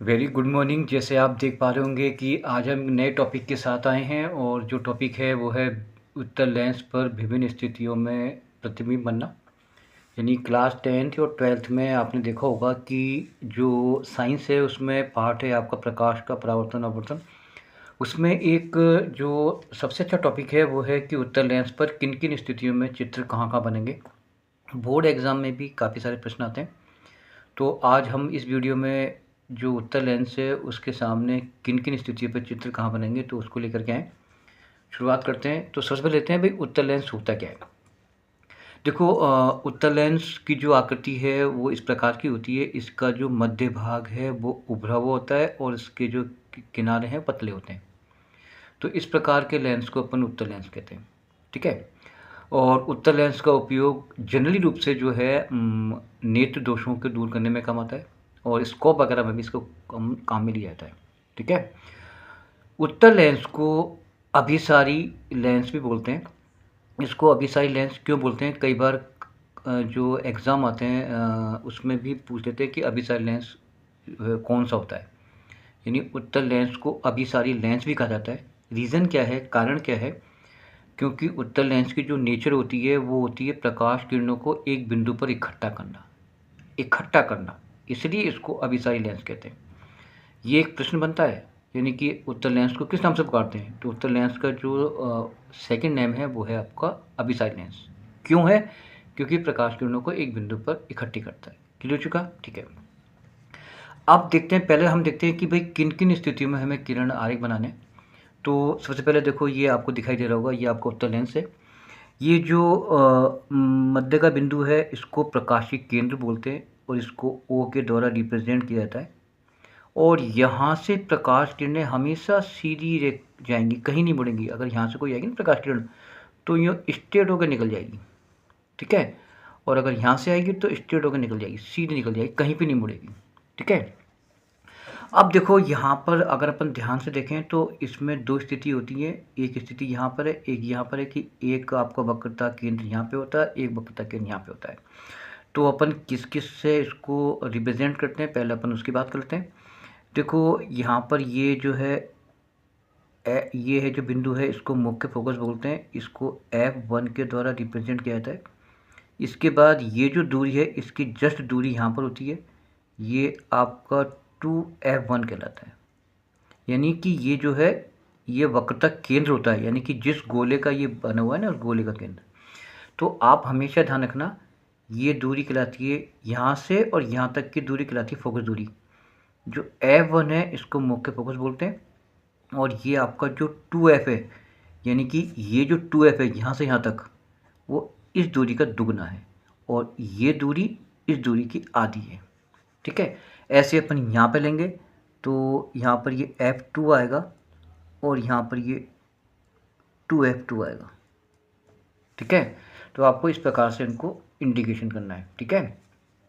Very good morning. जैसे आप देख पा रहे होंगे कि आज हम नए टॉपिक के साथ आए हैं और जो टॉपिक है वो है उत्तल लेंस पर विभिन्न स्थितियों में प्रतिबिंब बनना। यानी क्लास 10th और 12th में आपने देखा होगा कि जो साइंस है उसमें पार्ट है आपका प्रकाश का परावर्तन अपवर्तन। उसमें एक जो सबसे अच्छा टॉपिक है वो है कि उत्तल लेंस पर किन किन स्थितियों में चित्र कहाँ कहाँ बनेंगे। बोर्ड एग्ज़ाम में भी काफ़ी सारे प्रश्न आते हैं। तो आज हम इस वीडियो में जो उत्तल लेंस है उसके सामने किन किन स्थितियों पर चित्र कहाँ बनेंगे तो उसको लेकर के आएँ। शुरुआत करते हैं। तो सबसे पहले लेते हैं भाई उत्तल लेंस होता क्या है। देखो उत्तल लेंस की जो आकृति है वो इस प्रकार की होती है। इसका जो मध्य भाग है वो उभरा हुआ होता है और इसके जो किनारे हैं पतले होते हैं। तो इस प्रकार के लेंस को अपन उत्तल लेंस कहते हैं। ठीक है। और उत्तल लेंस का उपयोग जनरली रूप से जो है नेत्र दोषों को दूर करने में काम आता है और स्कोप वगैरह में भी इसको काम में लिया जाता है। ठीक है। उत्तल लेंस को अभिसारी लेंस भी बोलते हैं। इसको अभिसारी लेंस क्यों बोलते हैं, कई बार जो एग्ज़ाम आते हैं उसमें भी पूछ लेते हैं कि अभिसारी लेंस कौन सा होता है। यानी उत्तल लेंस को अभिसारी लेंस भी कहा जाता है। रीज़न क्या है, कारण क्या है? क्योंकि उत्तल लेंस की जो नेचर होती है वो होती है प्रकाश किरणों को एक बिंदु पर इकट्ठा करना, इसलिए इसको अभिसारी लेंस कहते हैं। ये एक प्रश्न बनता है, यानी कि उत्तल लेंस को किस नाम से पुकारते हैं। तो उत्तल लेंस का जो सेकंड नेम है वो है आपका अभिसारी लेंस। क्यों है? क्योंकि प्रकाश किरणों को एक बिंदु पर इकट्ठी करता है। क्लियर हो चुका? ठीक है। अब देखते हैं, पहले हम देखते हैं कि भाई किन किन स्थितियों में हमें किरण आरेख बनाने हैं। तो सबसे पहले देखो, ये आपको दिखाई दे रहा होगा, ये आपका उत्तल लेंस है। ये जो मध्य का बिंदु है इसको प्रकाशीय केंद्र बोलते हैं और इसको ओ के द्वारा रिप्रेजेंट किया जाता है। और यहाँ से प्रकाश किरणें हमेशा सीधी जाएंगी, कहीं नहीं मुड़ेंगी। अगर यहाँ से कोई आएगी ना प्रकाश किरण तो ये स्ट्रेट होकर निकल जाएगी। ठीक है। और अगर यहाँ से आएगी तो स्ट्रेट होकर निकल जाएगी, सीधी निकल जाएगी, कहीं भी नहीं मुड़ेगी। ठीक है। अब देखो यहाँ पर अगर अपन ध्यान से देखें तो इसमें दो स्थिति होती है। एक स्थिति यहाँ पर है, एक यहाँ पर है कि एक आपका वक्रता केंद्र यहाँ पे होता है, एक वक्रता केंद्र यहाँ पे होता है। तो अपन किस किस से इसको रिप्रेजेंट करते हैं, पहले अपन उसकी बात करते हैं। देखो यहाँ पर ये जो है ये है जो बिंदु है इसको मुख्य फोकस बोलते हैं। इसको F1 के द्वारा रिप्रेजेंट किया जाता है। इसके बाद ये जो दूरी है इसकी जस्ट दूरी यहाँ पर होती है, ये आपका 2F1 कहलाता है। यानी कि ये जो है ये वक्रता केंद्र होता है, यानी कि जिस गोले का ये बना हुआ है ना उस गोले का केंद्र। तो आप हमेशा ध्यान रखना, ये दूरी कहलाती है यहाँ से और यहाँ तक की दूरी कहलाती है फोकस दूरी। जो F1 है इसको मुख्य फोकस बोलते हैं और ये आपका जो 2F है, यानी कि ये जो 2F है यहाँ से यहाँ तक, वो इस दूरी का दुगना है और ये दूरी इस दूरी की आधी है। ठीक है। ऐसे अपन यहाँ पे लेंगे तो यहाँ पर ये F2 आएगा और यहाँ पर ये 2F2 आएगा। ठीक है। तो आपको इस प्रकार से इनको इंडिकेशन करना है। ठीक है।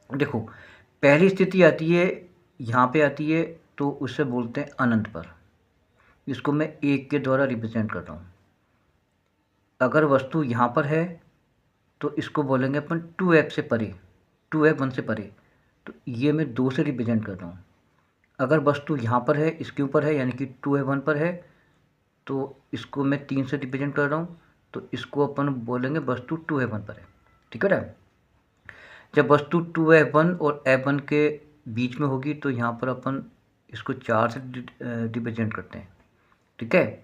देखो पहली स्थिति आती है यहाँ पे आती है, तो उससे बोलते हैं अनंत पर। इसको मैं 1 के द्वारा रिप्रेजेंट कर रहा हूँ। अगर वस्तु यहाँ पर है तो इसको बोलेंगे अपन 2F से परे, 2F1 से परे। तो ये मैं 2 से रिप्रेजेंट कर रहा हूँ। अगर वस्तु यहाँ पर है, इसके ऊपर है, यानी कि 2F1 पर है, तो इसको मैं 3 से रिप्रेजेंट कर रहा हूँ। तो इसको अपन बोलेंगे वस्तु 2F1 पर है। ठीक है ना। जब वस्तु 2F1 और F1 के बीच में होगी तो यहाँ पर अपन इसको 4 से रिप्रेजेंट करते हैं। ठीक है।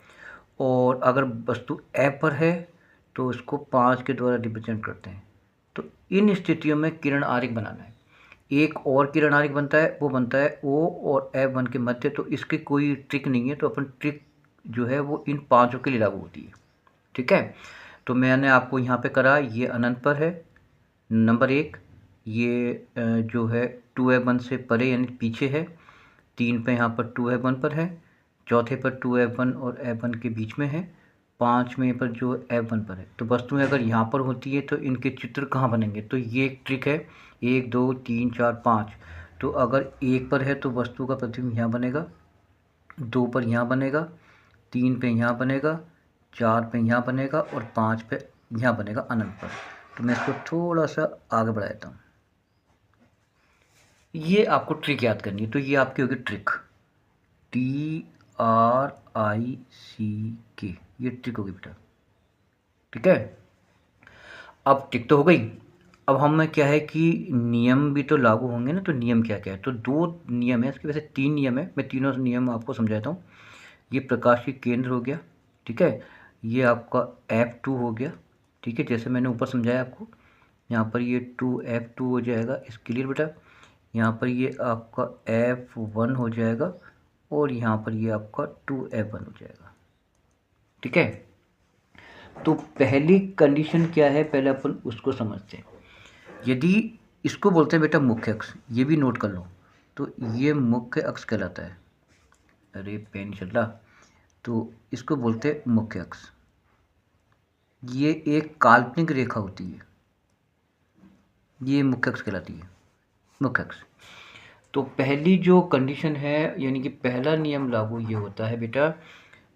और अगर वस्तु F पर है तो इसको 5 के द्वारा रिप्रेजेंट करते हैं। तो इन स्थितियों में किरण आरेख बनाना है। एक और किरण आरेख बनता है, वो बनता है O और F1 के मध्य। तो इसकी कोई ट्रिक नहीं है, तो अपन ट्रिक जो है वो इन पांचों के लिए लागू होती है। ठीक है। तो मैंने आपको यहाँ पे करा, ये अनंत पर है नंबर 1, ये जो है 2F1 से परे यानी पीछे है। 3 पे यहाँ पर 2F1 पर है, चौथे पर 2F1 और F1 के बीच में है, 5वें पर जो F1 पर है। तो वस्तुएं अगर यहाँ पर होती है तो इनके चित्र कहाँ बनेंगे, तो ये एक ट्रिक है। 1 2 3 4 5। तो अगर 1 पर है तो वस्तु का प्रतिबिंब यहाँ बनेगा, 2 पर यहाँ बनेगा, 3 पे यहाँ बनेगा, 4 पे यहाँ बनेगा और 5 पे यहाँ बनेगा अनंत पर। तो मैं इसको थोड़ा सा आगे बढ़ा देता हूँ। ये आपको ट्रिक याद करनी है, तो ये आपकी होगी ट्रिक। TRICK, ये ट्रिक होगी बेटा। ठीक है, अब टिक तो हो गई। अब हमें क्या है कि नियम भी तो लागू होंगे ना, तो नियम क्या क्या है, तो 2 नियम है इसके, वैसे 3 नियम है, मैं तीनों नियम आपको समझाता हूँ। ये प्रकाशीय केंद्र हो गया, ठीक है, ये आपका F2 हो गया, ठीक है, जैसे मैंने ऊपर समझाया आपको, यहाँ पर ये 2F2 हो जाएगा, इस क्लियर बेटा। यहाँ पर ये आपका F1 हो जाएगा और यहाँ पर ये आपका 2F1 हो जाएगा। ठीक है, तो पहली कंडीशन क्या है, पहले अपन उसको समझते हैं। यदि इसको बोलते हैं बेटा मुख्य अक्ष, ये भी नोट कर लो, तो ये मुख्य अक्ष कहलाता है। अरे पेन चल रहा, तो इसको बोलते हैं मुख्य अक्ष। ये एक काल्पनिक रेखा होती है, ये मुख्य अक्ष कहलाती है, मुख्य अक्ष। तो पहली जो कंडीशन है, यानी कि पहला नियम लागू ये होता है बेटा,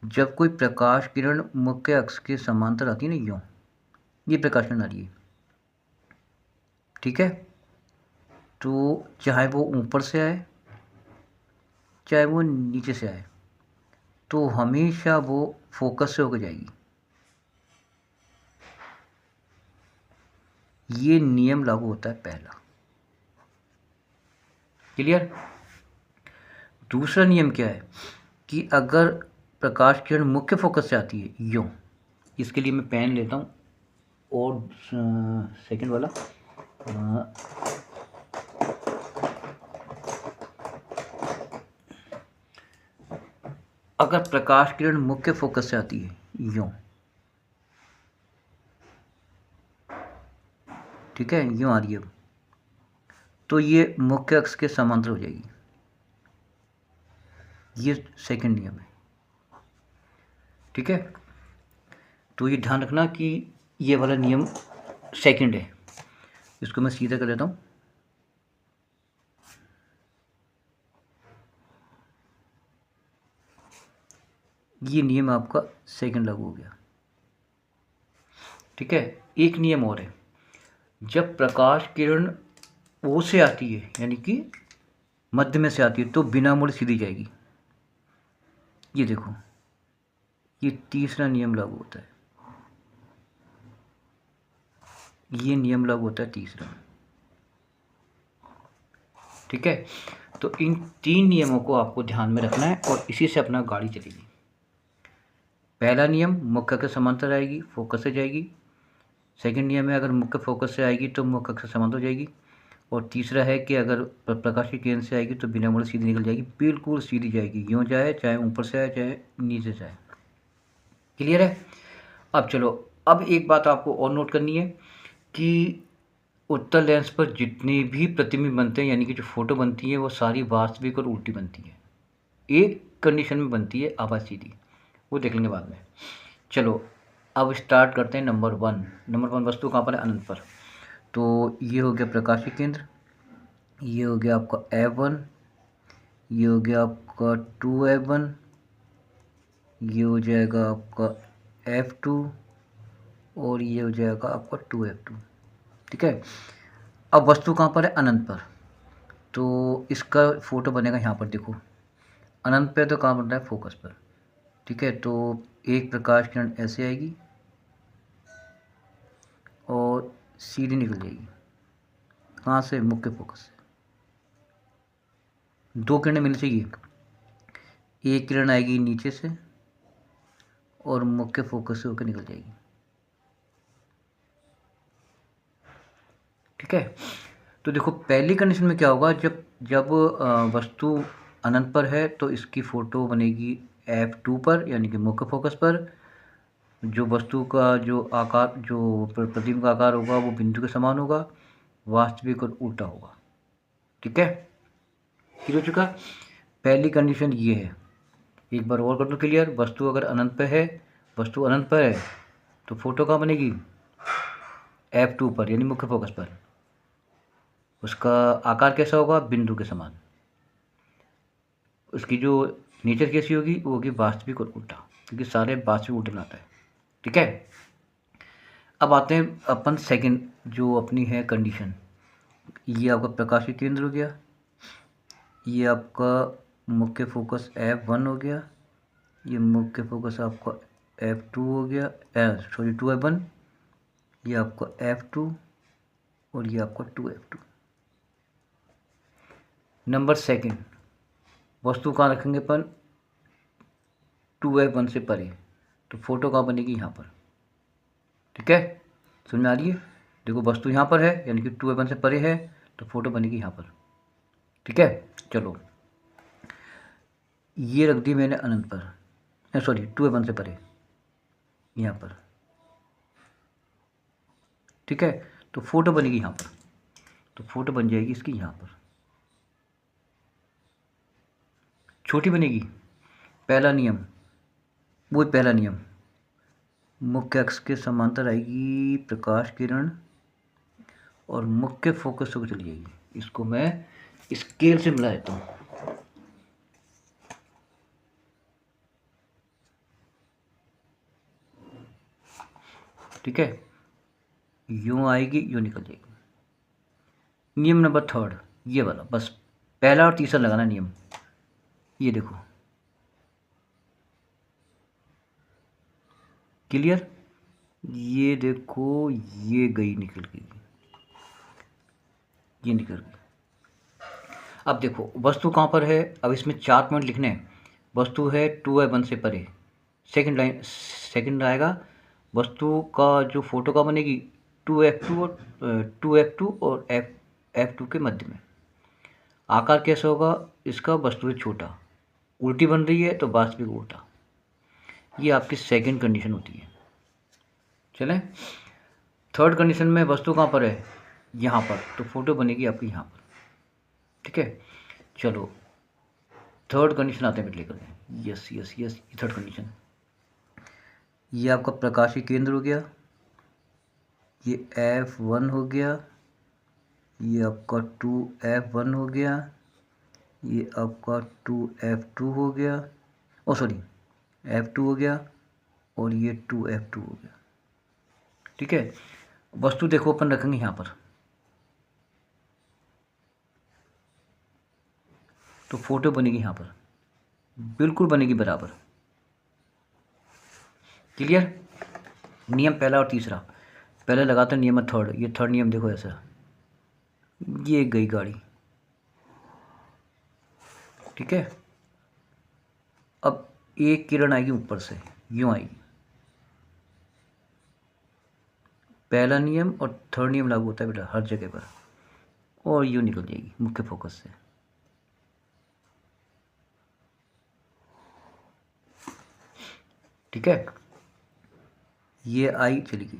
जब कोई प्रकाश किरण मुख्य अक्ष के समांतर आती है ना, यूँ ये प्रकाश किरण आ रही है, ठीक है, तो चाहे वो ऊपर से आए चाहे वो नीचे से आए, तो हमेशा वो फोकस से होकर जाएगी। ये नियम लागू होता है पहला, क्लियर। दूसरा नियम क्या है कि अगर प्रकाश किरण मुख्य फोकस से आती है यूँ, इसके लिए मैं पेन लेता हूँ और सेकंड वाला, अगर प्रकाश किरण मुख्य फोकस से आती है यूँ, ठीक है, यूँ आ रही है, तो ये मुख्य अक्ष के समांतर हो जाएगी। ये सेकंड नियम है, ठीक है, तो ये ध्यान रखना कि ये वाला नियम सेकंड है। इसको मैं सीधा कर लेता हूँ, ये नियम आपका सेकंड लागू हो गया। ठीक है, एक नियम और है, जब प्रकाश किरण ओ से आती है, यानी कि मध्य में से आती है, तो बिना मुड़े सीधी जाएगी। ये देखो, ये तीसरा नियम लागू होता है, ये नियम लागू होता है तीसरा। ठीक है, तो इन 3 नियमों को आपको ध्यान में रखना है और इसी से अपना गाड़ी चलेगी। पहला नियम, मुख्य के समांतर आएगी, फोकस से जाएगी। सेकंड नियम है, अगर मुख्य फोकस से आएगी तो मुख्य से समांतर हो जाएगी। और तीसरा है कि अगर प्रकाशीय केंद्र से आएगी तो बिना मुड़े सीधी निकल जाएगी, बिल्कुल सीधी जाएगी, यूँ जाए चाहे ऊपर से आए चाहे नीचे से आए। क्लियर है। अब चलो, अब एक बात आपको और नोट करनी है कि उत्तल लेंस पर जितनी भी प्रतिबिंब बनते हैं, यानी कि जो फोटो बनती है, वो सारी वास्तविक और उल्टी बनती है। एक कंडीशन में बनती है आवाज़ सीधी, वो देख लेंगे बाद में। चलो अब स्टार्ट करते हैं नंबर 1। नंबर 1 वस्तु कहाँ पर है, अनंत पर। तो ये हो गया प्रकाशीय केंद्र, ये हो गया आपका F1, ये हो गया आपका 2F1, ये हो जाएगा आपका F2 और ये हो जाएगा आपका 2F2। ठीक है, अब वस्तु कहाँ पर है, अनंत पर, तो इसका फोटो बनेगा यहाँ पर। देखो अनंत पे तो कहाँ बन रहा है, फोकस पर। ठीक है, तो एक प्रकाश किरण ऐसे आएगी और सीधी निकल जाएगी, कहाँ से, मुख्य फोकस से। 2 किरणें मिलनी चाहिए, एक किरण आएगी नीचे से और मुख्य फोकस से होकर निकल जाएगी। ठीक है, तो देखो पहली कंडीशन में क्या होगा, जब वस्तु अनंत पर है तो इसकी फ़ोटो बनेगी F2 पर, यानी कि मुख्य फोकस पर। जो वस्तु का जो आकार, जो प्रतिबिंब का आकार होगा वो बिंदु के समान होगा, वास्तविक और उल्टा होगा। ठीक है, क्लियर हो चुका। पहली कंडीशन ये है, एक बार और कर दो क्लियर। वस्तु अगर अनंत पर है, वस्तु अनंत पर है तो फोटो कहाँ बनेगी, F2 पर, यानी मुख्य फोकस पर। उसका आकार कैसा होगा, बिंदु के समान। उसकी जो नेचर कैसी होगी, वो होगी वास्तविक और उल्टा, क्योंकि सारे वास्तविक उल्टे बनाता है। ठीक है, अब आते हैं अपन सेकंड जो अपनी है कंडीशन। ये आपका प्रकाशीय केंद्र हो गया, ये आपका मुख्य फोकस F1 हो गया, ये मुख्य फोकस आपका F2 हो गया, सॉरी 2F1, ये आपका F2 और ये आपका 2F2। नंबर सेकंड, वस्तु कहाँ रखेंगे अपन? 2F1 से परे, तो फोटो कहाँ बनेगी? यहाँ पर। ठीक है, समझ में आ रही है? देखो वस्तु यहाँ पर है, यानी कि 2F1 से परे है, तो फोटो बनेगी यहाँ पर। ठीक है, चलो ये रख दी मैंने अनंत पर, सॉरी 2F1 से परे यहाँ पर। ठीक है, तो फोटो बनेगी यहाँ पर, तो फोटो बन जाएगी इसकी यहाँ पर। छोटी बनेगी। पहला नियम, वो पहला नियम, मुख्य अक्ष के समांतर आएगी प्रकाश किरण और मुख्य फोकस होकर चली जाएगी। इसको मैं स्केल से मिला देता हूँ। ठीक है, यूँ आएगी, यूँ निकल जाएगी। नियम नंबर थर्ड, ये वाला, बस पहला और तीसरा लगाना नियम। ये देखो, क्लियर? ये देखो, ये गई, निकल गई, ये निकल गई। अब देखो वस्तु कहाँ पर है? अब इसमें 4 पॉइंट लिखने हैं। वस्तु है 2F1 से परे, सेकंड लाइन, सेकंड आएगा वस्तु का जो फोटो का बनेगी 2F2 और 2F2 और F2 के मध्य में। आकार कैसा होगा इसका? वस्तु है छोटा, उल्टी बन रही है तो वास्तविक उल्टा। ये आपकी सेकंड कंडीशन होती है। चलें, थर्ड कंडीशन में वस्तु कहाँ पर है? यहाँ पर, तो फोटो बनेगी आपकी यहाँ पर। ठीक है, चलो थर्ड कंडीशन आते हैं फिर लेकर। Yes yes yes, third condition, ये आपका प्रकाशीय केंद्र हो गया, ये F1 हो गया, ये आपका 2F1 हो गया, ये आपका 2F2 हो गया, ओ सॉरी F2 हो गया और ये 2F2 हो गया। ठीक है, वस्तु देखो अपन रखेंगे यहाँ पर, तो फोटो बनेगी यहाँ पर, बिल्कुल बनेगी बराबर। क्लियर? नियम पहला और तीसरा, पहले लगाते हैं नियम थर्ड। ये थर्ड नियम देखो ऐसा, ये गई गाड़ी। ठीक है, अब एक किरण आएगी ऊपर से, यूँ आएगी। पहला नियम और थर्ड नियम लागू होता है बेटा हर जगह पर, और यूँ निकल जाएगी मुख्य फोकस से। ठीक है, ये आई, चली गई।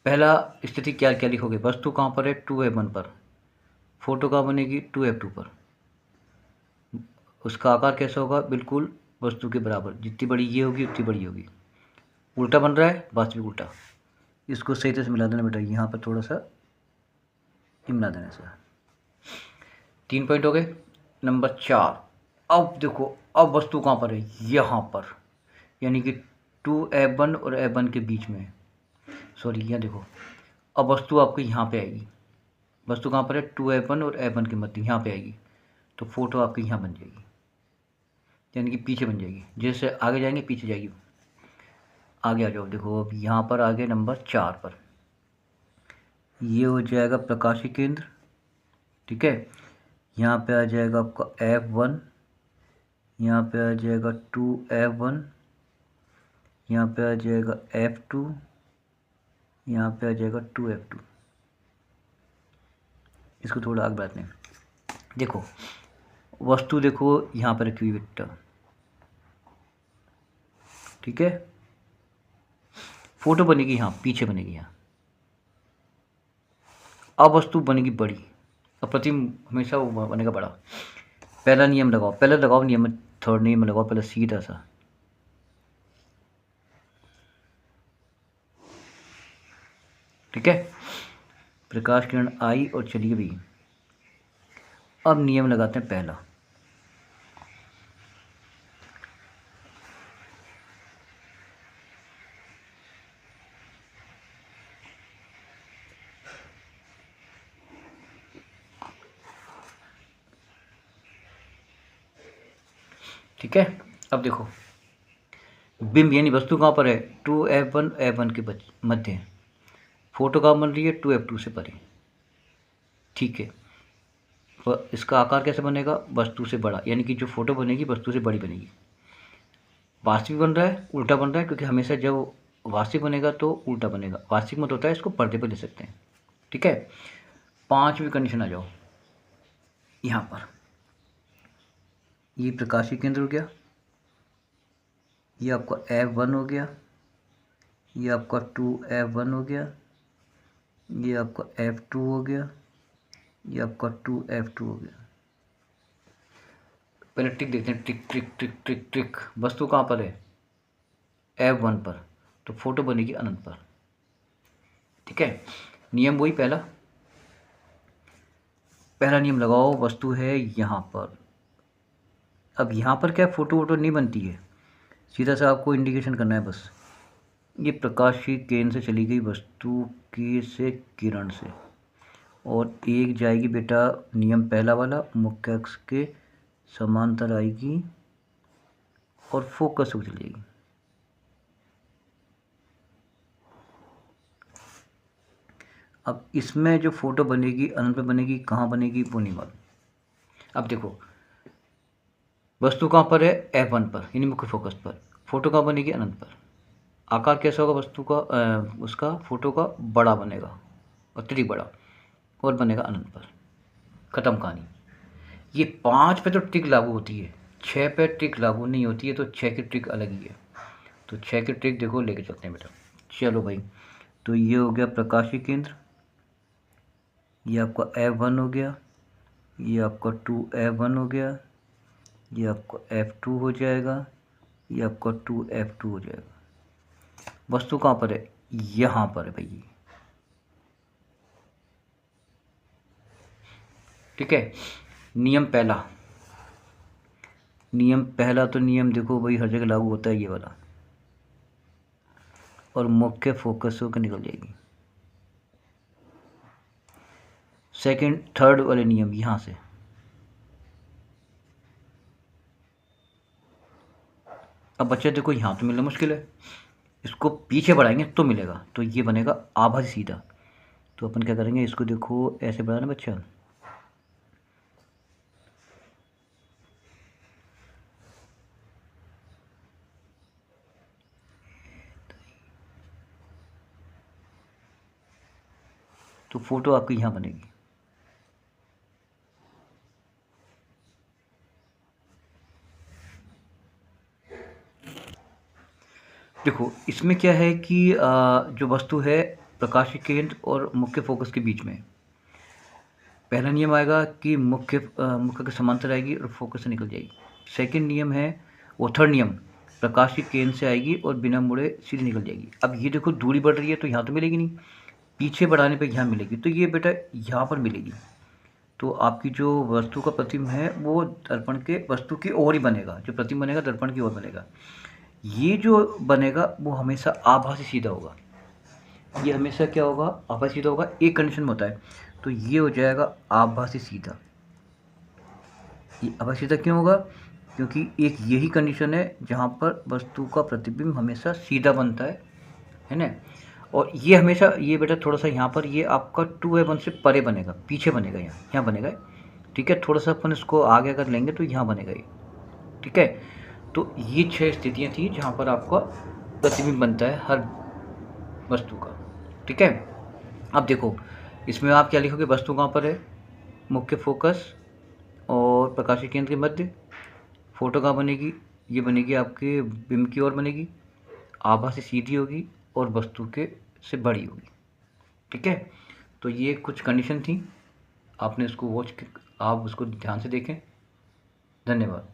पहला स्थिति क्या क्या लिखोगे? वस्तु कहाँ पर है? 2F1 पर, फोटो कहाँ बनेगी? 2F2 पर। उसका आकार कैसा होगा? बिल्कुल वस्तु के बराबर, जितनी बड़ी ये होगी उतनी बड़ी होगी। उल्टा बन रहा है, वास्तविक उल्टा। इसको सही तरह से मिला देना बेटा, यहाँ पर थोड़ा सा मिला देना सर। 3 पॉइंट हो गए। नंबर 4, अब देखो, अब वस्तु कहाँ पर है? यहाँ पर, यानी कि 2F1 और F1 के बीच में, सॉरी यहाँ देखो, अब वस्तु आपको यहाँ पे आएगी। वस्तु कहाँ पर है? 2F1 और F1 के मध्य, यहाँ पे आएगी, तो फोटो आपकी यहाँ बन जाएगी, यानी कि पीछे बन जाएगी। जैसे आगे जाएंगे पीछे जाएगी। आगे आ जाओ, देखो अब यहाँ पर आगे नंबर 4 पर, ये हो जाएगा प्रकाशीय केंद्र। ठीक है, यहाँ पे आ जाएगा आपका F1, यहाँ पे आ जाएगा 2F1, यहाँ पे आ जाएगा F2, यहाँ पे आ जाएगा 2F2। इसको थोड़ा आगे बढ़ाते हैं। देखो वस्तु देखो यहाँ पर रखी हुई बेटा। ठीक है, फोटो बनेगी यहाँ, पीछे बनेगी यहाँ। अब वस्तु बनेगी बड़ी, अब प्रतिबिंब हमेशा वो बनेगा बड़ा। पहला नियम लगाओ, पहले लगाओ नियम, थर्ड नियम लगाओ पहले सीधा सा। ठीक है, प्रकाश किरण आई और चली गई। अब नियम लगाते हैं पहला। ठीक है। अब देखो बिंब यानी वस्तु कहाँ पर है, 2F1 F1 के मध्य है। फोटो कहाँ बन रही है, 2F2 से परे। ठीक है, इसका आकार कैसे बनेगा, वस्तु से बड़ा, यानी कि जो फोटो बनेगी वस्तु से बड़ी बनेगी। वास्तविक बन रहा है, उल्टा बन रहा है, क्योंकि हमेशा जब वास्तविक बनेगा तो उल्टा बनेगा। वास्तविक मत होता है, इसको पर्दे पर ले सकते हैं। ठीक है, 5वीं कंडीशन आ जाओ यहाँ पर। ये प्रकाशीय केंद्र हो गया, ये आपका F1 हो गया, ये आपका 2F1 हो गया, ये आपका F2 हो गया, ये आपका 2F2 हो गया। पहले टिक देखते हैं, टिक टिक टिक टिक टिक। वस्तु कहाँ पर है, F1 पर, तो फोटो बनेगी अनंत पर। ठीक है, नियम वही पहला नियम लगाओ, वस्तु है यहाँ पर। अब यहाँ पर क्या फोटो वोटो नहीं बनती है, सीधा सा आपको इंडिकेशन करना है बस। ये प्रकाशीय केंद्र से चली गई वस्तु की से किरण से, और एक जाएगी बेटा नियम पहला वाला, मुख्य अक्ष के समांतर आएगी और फोकस हो चलेगी। अब इसमें जो फोटो बनेगी अनंत पे बनेगी, कहाँ बनेगी वो नहीं मालूम। अब देखो वस्तु कहाँ पर है, F1 पर यानी मुख्य फोकस पर। फोटो कहाँ बनेगी, अनंत पर। आकार कैसा होगा वस्तु का, उसका फोटो का बड़ा बनेगा, अत्यधिक बड़ा, और बनेगा अनंत पर। खत्म कहानी। ये 5 पे तो ट्रिक लागू होती है, 6 पे ट्रिक लागू नहीं होती है, तो 6 की ट्रिक अलग ही है। तो 6 की ट्रिक देखो लेके चलते हैं बेटा। चलो भाई, तो ये हो गया प्रकाशीय केंद्र, ये आपका F1 हो गया, ये आपका 2F1 हो गया, ये आपका F2 हो जाएगा, ये आपका 2F2 हो जाएगा। वस्तु कहाँ पर है, यहाँ पर है भाई। ठीक है, नियम पहला तो नियम देखो भाई हर जगह लागू होता है ये वाला, और मुख्य फोकस होकर निकल जाएगी। सेकंड थर्ड वाले नियम यहाँ से, अब बच्चे देखो यहाँ तो मिलना मुश्किल है, इसको पीछे बढ़ाएंगे तो मिलेगा, तो ये बनेगा आभासी सीधा। तो अपन क्या करेंगे, इसको देखो ऐसे बढ़ाना बच्चा, तो फोटो आपकी यहाँ बनेगी। देखो इसमें क्या है कि जो वस्तु है प्रकाशीय केंद्र और मुख्य फोकस के बीच में, पहला नियम आएगा कि मुख्य के समांतर आएगी और फोकस से निकल जाएगी। सेकंड नियम है, वो थर्ड नियम, प्रकाशीय केंद्र से आएगी और बिना मुड़े सीधे निकल जाएगी। अब ये देखो दूरी बढ़ रही है तो यहाँ तो मिलेगी नहीं, पीछे बढ़ाने पे यहाँ मिलेगी, तो ये बेटा यहाँ पर मिलेगी। तो आपकी जो वस्तु का प्रतिबिंब है वो दर्पण के वस्तु की ओर ही बनेगा, जो प्रतिबिंब बनेगा दर्पण की ओर बनेगा। ये जो बनेगा वो हमेशा आभासी सीधा होगा, ये हमेशा क्या होगा, आभासी सीधा होगा। एक कंडीशन में होता है, तो ये हो जाएगा आभासी सीधा। ये आभासी सीधा क्यों होगा, क्योंकि एक यही कंडीशन है जहाँ पर वस्तु का प्रतिबिंब हमेशा सीधा बनता है ना। और ये हमेशा, ये बेटा थोड़ा सा यहाँ पर ये आपका 2A1 से परे बनेगा, पीछे बनेगा, यहाँ बनेगा। ठीक है, थोड़ा सा अपन इसको आगे अगर लेंगे तो यहाँ बनेगा ये। ठीक है, तो ये 6 स्थितियाँ थी जहाँ पर आपका प्रतिबिंब बनता है हर वस्तु का। ठीक है, अब देखो इसमें आप क्या लिखोगे, वस्तु कहाँ पर है, मुख्य फोकस और प्रकाशीय केंद्र के मध्य। फोटो कहाँ बनेगी, ये बनेगी आपके बिंब की ओर बनेगी, आभासी सीधी होगी और वस्तु के से बड़ी होगी। ठीक है, तो ये कुछ कंडीशन थी, आपने इसको आप उसको ध्यान से देखें। धन्यवाद।